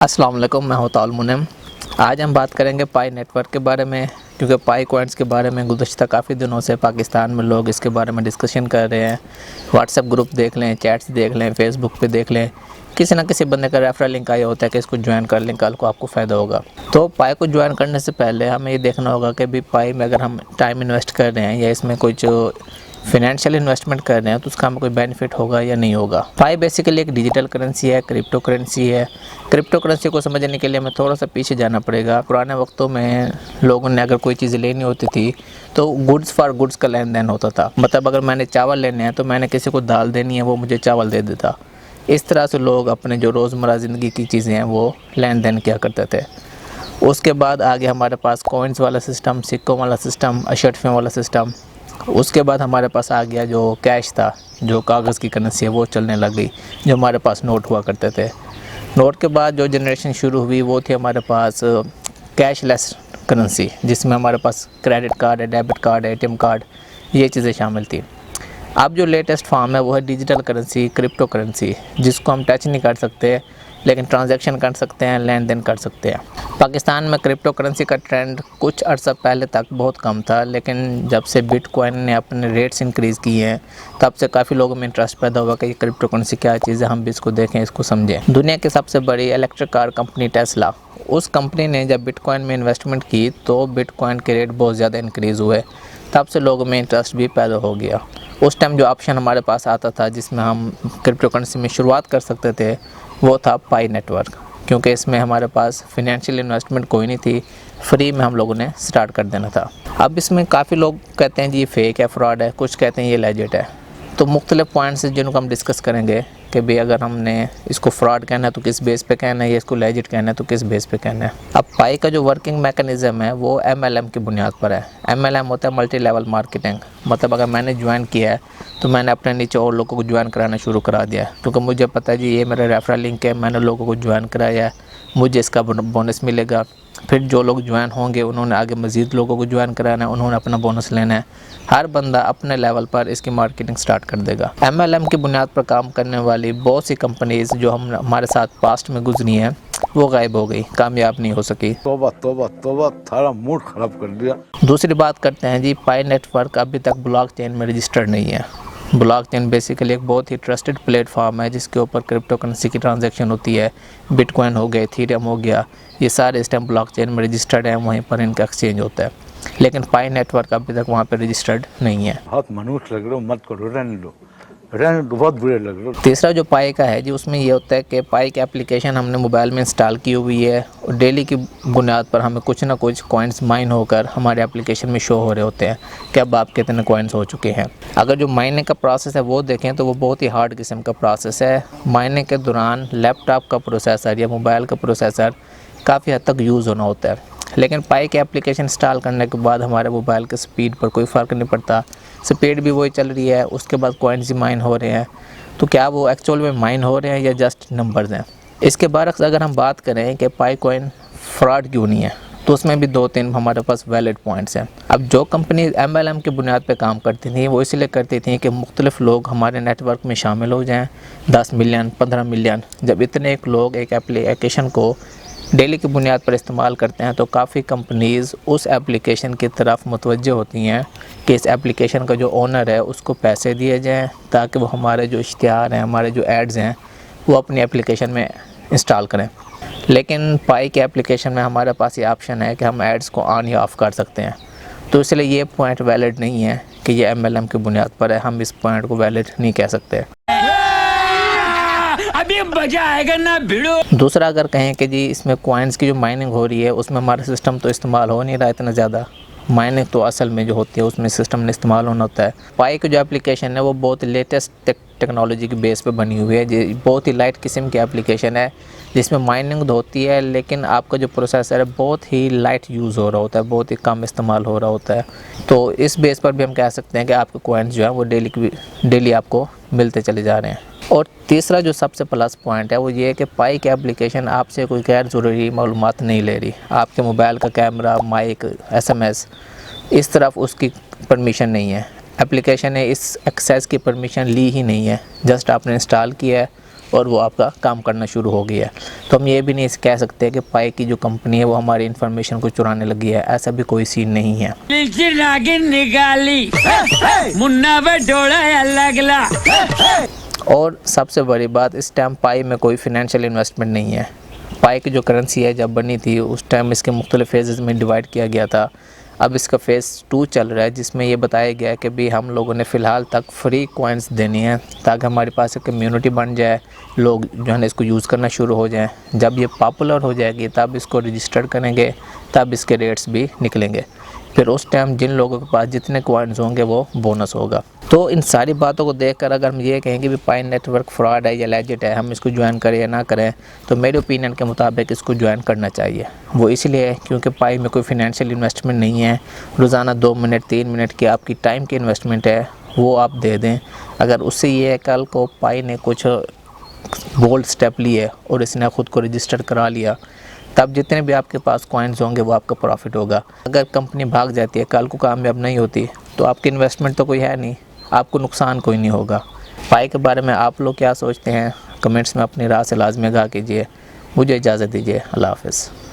अस्सलाम वालेकुम, मैं हूं ताउल मुनइम। आज हम बात करेंगे पाई नेटवर्क के बारे में, क्योंकि पाई कॉइन्स के बारे में गुज़श्ता काफ़ी दिनों से पाकिस्तान में लोग इसके बारे में डिस्कशन कर रहे हैं। व्हाट्सएप ग्रुप देख लें, चैट्स देख लें, फेसबुक पे देख लें, किसी ना किसी बंदे का रेफरल लिंक आया होता है कि इसको ज्वाइन कर लें, कल को आपको फ़ायदा होगा। तो पाई को ज्वाइन करने से पहले हमें ये देखना होगा कि भी पाई में अगर हम टाइम इन्वेस्ट कर रहे हैं या इसमें कुछ फिनेंशियल इन्वेस्टमेंट कर रहे हैं तो उसका हमें कोई बेनिफिट होगा या नहीं होगा। पाई बेसिकली एक डिजिटल करेंसी है, क्रिप्टो करेंसी है। क्रिप्टो करेंसी को समझने के लिए हमें थोड़ा सा पीछे जाना पड़ेगा। पुराने वक्तों में लोगों ने अगर कोई चीज़ लेनी होती थी तो गुड्स फॉर गुड्स का लेन देन होता था। मतलब अगर मैंने चावल लेने हैं तो मैंने किसी को दाल देनी है, वो मुझे चावल दे देता। इस तरह से लोग अपने जो रोज़मर्रा ज़िंदगी की चीज़ें हैं वो लेन देन किया करते थे। उसके बाद आगे हमारे पास कॉइन्स वाला सिस्टम, सिक्कों वाला सिस्टम, अशर्फियों वाला सिस्टम। उसके बाद हमारे पास आ गया जो कैश था, जो कागज़ की करेंसी है वो चलने लग गई, जो हमारे पास नोट हुआ करते थे। नोट के बाद जो जनरेशन शुरू हुई वो थी हमारे पास कैशलेस करेंसी, जिसमें हमारे पास क्रेडिट कार्ड है, डेबिट कार्ड है, एटीएम कार्ड, ये चीज़ें शामिल थी। अब जो लेटेस्ट फॉर्म है वो है डिजिटल करेंसी, क्रिप्टो करेंसी, जिसको हम टच नहीं कर सकते लेकिन ट्रांजैक्शन कर सकते हैं, लेन देन कर सकते हैं। पाकिस्तान में क्रिप्टो करेंसी का ट्रेंड कुछ अर्सा पहले तक बहुत कम था, लेकिन जब से बिटकॉइन ने अपने रेट्स इंक्रीज़ किए हैं तब से काफ़ी लोगों में इंटरेस्ट पैदा हुआ कि ये क्रिप्टो करेंसी क्या चीज़ है, हम भी इसको देखें, इसको समझें। दुनिया की सबसे बड़ी इलेक्ट्रिक कार कंपनी टेस्ला, उस कंपनी ने जब बिटकॉइन में इन्वेस्टमेंट की तो बिटकॉइन के रेट बहुत ज़्यादा इंक्रीज़ हुए, तब से लोगों में इंटरेस्ट भी पैदा हो गया। उस टाइम जो ऑप्शन हमारे पास आता था जिसमें हम क्रिप्टो करेंसी में शुरुआत कर सकते थे वो था पाई नेटवर्क, क्योंकि इसमें हमारे पास फिनेंशियल इन्वेस्टमेंट कोई नहीं थी, फ्री में हम लोगों ने स्टार्ट कर देना था। अब इसमें काफ़ी लोग कहते हैं जी ये फेक है, फ्रॉड है, कुछ कहते हैं ये लेजिट है। तो मुख्तलिफ पॉइंट्स जिनको हम डिस्कस करेंगे कि भाई अगर हमने इसको फ्रॉड कहना है तो किस बेस पे कहना है, या इसको लेजिट कहना है तो किस बेस पे कहना है। अब पाई का जो वर्किंग मैकेनिज़्म है वो MLM की बुनियाद पर है। MLM होता है मल्टी लेवल मार्केटिंग। मतलब अगर मैंने ज्वाइन किया है तो मैंने अपने नीचे और लोगों को ज्वाइन कराना शुरू करा दिया है, क्योंकि मुझे पता है जी ये मेरा रेफरल लिंक है, मैंने लोगों को ज्वाइन कराया है, मुझे इसका बोनस मिलेगा। फिर जो लोग ज्वाइन होंगे उन्होंने आगे मज़ीद लोगों को ज्वाइन कराना है, उन्होंने अपना बोनस लेना है। हर बंदा अपने लेवल पर इसकी मार्केटिंग स्टार्ट कर देगा। MLM की बुनियाद पर काम करने वाली बहुत सी कंपनीज़ जो हमारे साथ पास्ट में गुजरी हैं वो गायब हो गई, कामयाब नहीं हो सकी। तोबा तोबा तोबा, थारा मूड ख़राब कर दिया। दूसरी बात करते हैं जी, पाई नेटवर्क अभी तक ब्लॉकचेन में रजिस्टर्ड नहीं है। ब्लॉकचेन बेसिकली एक बहुत ही ट्रस्टेड प्लेटफॉर्म है जिसके ऊपर क्रिप्टो करेंसी की ट्रांजैक्शन होती है। बिटकॉइन हो गया, इथेरियम हो गया, ये सारे इस टाइम ब्लॉकचेन में रजिस्टर्ड हैं, वहीं पर इनका एक्सचेंज होता है। लेकिन पाई नेटवर्क अभी तक वहाँ पर रजिस्टर्ड नहीं है। बहुत मनुष्य लग रहे हो, मत करो, रहने दो, बहुत बुरे लग रहे हो। तीसरा जो पाई का है जी, उसमें ये होता है कि पाई की एप्लीकेशन हमने मोबाइल में इंस्टॉल की हुई है और डेली की बुनियाद पर हमें कुछ ना कुछ कॉइन्स माइन होकर हमारे एप्लीकेशन में शो हो रहे होते हैं कि अब आप कितने कॉइन्स हो चुके हैं। अगर जो माइनिंग का प्रोसेस है वो देखें तो वो बहुत ही हार्ड किस्म का प्रोसेस है। माइनिंग के दौरान लैपटॉप का प्रोसेसर या मोबाइल का प्रोसेसर काफ़ी हद तक यूज़ होना होता है, लेकिन पाई की एप्लीकेशन इंस्टॉल करने के बाद हमारे मोबाइल के स्पीड पर कोई फ़र्क नहीं पड़ता। स्पीड भी वही चल रही है, उसके बाद कॉइन्स ही माइन हो रहे हैं। तो क्या वो एक्चुअल में माइन हो रहे हैं या जस्ट नंबर्स हैं? इसके बरक्स अगर हम बात करें कि पाई कॉइन फ्रॉड क्यों नहीं है, तो उसमें भी 2-3 हमारे पास वैलिड पॉइंट्स हैं। अब जो कंपनी MLM की बुनियाद पर काम करती थी वो इसलिए करती थी कि मुख्तलिफ लोग हमारे नेटवर्क में शामिल हो जाएँ। 10 मिलियन, 15 मिलियन, जब इतने एक लोग एक एप्लीकेशन को डेली की बुनियाद पर इस्तेमाल करते हैं तो काफ़ी कंपनीज़ उस एप्लीकेशन की तरफ मुतवज्जह होती हैं कि इस एप्लीकेशन का जो ओनर है उसको पैसे दिए जाएं ताकि वो हमारे जो इश्तिहार हैं, हमारे जो एड्स हैं वो अपनी एप्लीकेशन में इंस्टॉल करें। लेकिन पाई के एप्लीकेशन में हमारे पास ये ऑप्शन है कि हम एड्स को ऑन या ऑफ़ कर सकते हैं, तो इसलिए ये पॉइंट वैलिड नहीं है कि ये MLM की बुनियाद पर है। हम इस पॉइंट को वैलिड नहीं कह सकते। अभी मजा आएगा ना भिड़ो। दूसरा अगर कहें कि जी इसमें कॉइन्स की जो माइनिंग हो रही है उसमें हमारा सिस्टम तो इस्तेमाल हो नहीं रहा इतना ज़्यादा। माइनिंग तो असल में जो होती है उसमें सिस्टम ने इस्तेमाल होना होता है। पाई की जो एप्लीकेशन है वो बहुत लेटेस्ट टेक्नोलॉजी की बेस पे बनी हुई है, जो बहुत ही लाइट किस्म की एप्लीकेशन है जिसमें माइनिंग तो होती है लेकिन आपका जो प्रोसेसर है बहुत ही लाइट यूज़ हो रहा होता है, बहुत ही कम इस्तेमाल हो रहा होता है। तो इस बेस पर भी हम कह सकते हैं कि आपके कॉइन्स जो है वो डेली आपको मिलते चले जा रहे हैं। और तीसरा जो सबसे प्लस पॉइंट है वो ये है कि पाई की एप्लीकेशन आपसे कोई गैर ज़रूरी मालूमात नहीं ले रही। आपके मोबाइल का कैमरा, माइक, SMS, इस तरफ उसकी परमिशन नहीं है। एप्लीकेशन ने इस एक्सेस की परमिशन ली ही नहीं है, जस्ट आपने इंस्टॉल किया है और वो आपका काम करना शुरू हो गया है। तो हम ये भी नहीं कह सकते कि पाई की जो कंपनी है वो हमारी इन्फॉर्मेशन को चुराने लगी है, ऐसा भी कोई सीन नहीं है। नागिन निकाली मुन्ना पे डोला लगला। और सबसे बड़ी बात, इस टाइम पाई में कोई फिनेंशियल इन्वेस्टमेंट नहीं है। पाई की जो करेंसी है जब बनी थी उस टाइम इसके मुख्तलिफ फेजेस में डिवाइड किया गया था। अब इसका फेज़ 2 चल रहा है जिसमें ये बताया गया है कि भी हम लोगों ने फ़िलहाल तक फ्री कॉइन्स देनी है ताकि हमारे पास एक कम्युनिटी बन जाए, लोग जो है ना इसको यूज़ करना शुरू हो जाएं। जब ये पॉपुलर हो जाएगी तब इसको रजिस्टर करेंगे, तब इसके रेट्स भी निकलेंगे। फिर उस टाइम जिन लोगों के पास जितने कॉइन्स होंगे वो बोनस होगा। तो इन सारी बातों को देखकर अगर हम ये कहें कि भी पाई नेटवर्क फ्रॉड है या लेजिट है, हम इसको ज्वाइन करें या ना करें, तो मेरे ओपिनियन के मुताबिक इसको ज्वाइन करना चाहिए। वो इसलिए क्योंकि पाई में कोई फिनेंशियल इन्वेस्टमेंट नहीं है। रोज़ाना 2 मिनट 3 मिनट की आपकी टाइम की इन्वेस्टमेंट है, वो आप दे दें। अगर उससे ये कल को पाई ने कुछ बोल्ड स्टेप लिए और इसने ख़ुद को रजिस्टर करा लिया, तब जितने भी आपके पास कॉइन्स होंगे वो आपका प्रॉफिट होगा। अगर कंपनी भाग जाती है, कल को कामयाब नहीं होती, तो आपकी इन्वेस्टमेंट तो कोई है नहीं, आपको नुकसान कोई नहीं होगा। पाई के बारे में आप लोग क्या सोचते हैं, कमेंट्स में अपनी राय से लाजमी आगाह कीजिए। मुझे इजाज़त दीजिए। अल्लाह हाफ़िज़।